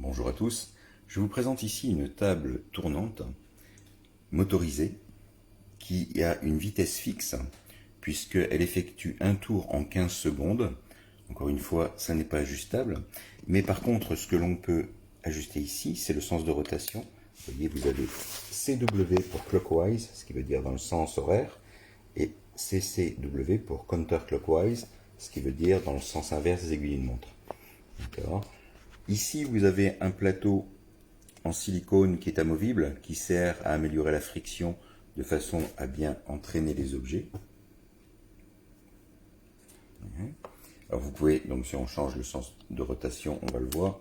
Bonjour à tous, je vous présente ici une table tournante motorisée qui a une vitesse fixe puisqu'elle effectue un tour en 15 secondes. Encore une fois, ça n'est pas ajustable, mais par contre ce que l'on peut ajuster ici, c'est le sens de rotation. Vous voyez, vous avez CW pour clockwise, ce qui veut dire dans le sens horaire, et CCW pour counterclockwise, ce qui veut dire dans le sens inverse des aiguilles d'une montre. D'accord. Ici, vous avez un plateau en silicone qui est amovible, qui sert à améliorer la friction de façon à bien entraîner les objets. Alors vous pouvez, donc si on change le sens de rotation, on va le voir.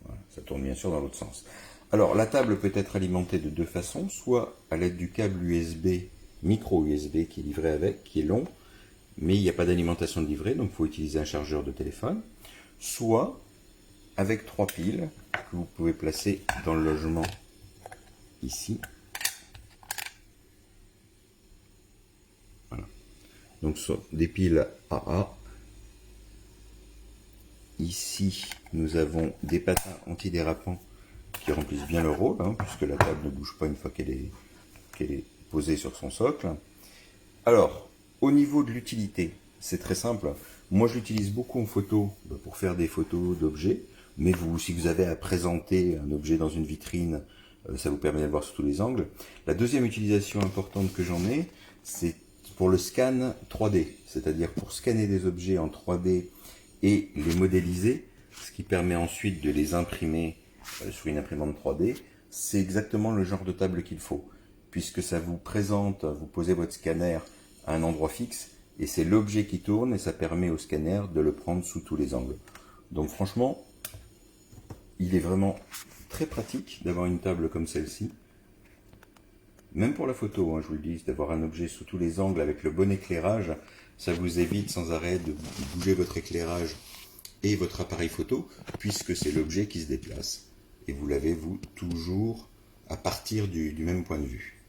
Voilà, ça tourne bien sûr dans l'autre sens. Alors la table peut être alimentée de deux façons, soit à l'aide du câble USB, micro USB qui est livré avec, qui est long, mais il n'y a pas d'alimentation de livret, donc il faut utiliser un chargeur de téléphone, soit avec 3 piles que vous pouvez placer dans le logement ici. Voilà. Donc ce sont des piles AA. Ici, nous avons des patins antidérapants qui remplissent bien leur rôle, puisque la table ne bouge pas une fois qu'elle est posée sur son socle. Alors, au niveau de l'utilité, c'est très simple. Moi, je l'utilise beaucoup en photo pour faire des photos d'objets. Mais vous, si vous avez à présenter un objet dans une vitrine, ça vous permet de le voir sous tous les angles. La deuxième utilisation importante que j'en ai, c'est pour le scan 3D. C'est-à-dire pour scanner des objets en 3D et les modéliser, ce qui permet ensuite de les imprimer sur une imprimante 3D. C'est exactement le genre de table qu'il faut, puisque ça vous présente, vous posez votre scanner à un endroit fixe, et c'est l'objet qui tourne, et ça permet au scanner de le prendre sous tous les angles. Donc franchement, il est vraiment très pratique d'avoir une table comme celle-ci. Même pour la photo, je vous le dis, d'avoir un objet sous tous les angles avec le bon éclairage, ça vous évite sans arrêt de bouger votre éclairage et votre appareil photo, puisque c'est l'objet qui se déplace. Et vous l'avez, vous, toujours à partir du même point de vue.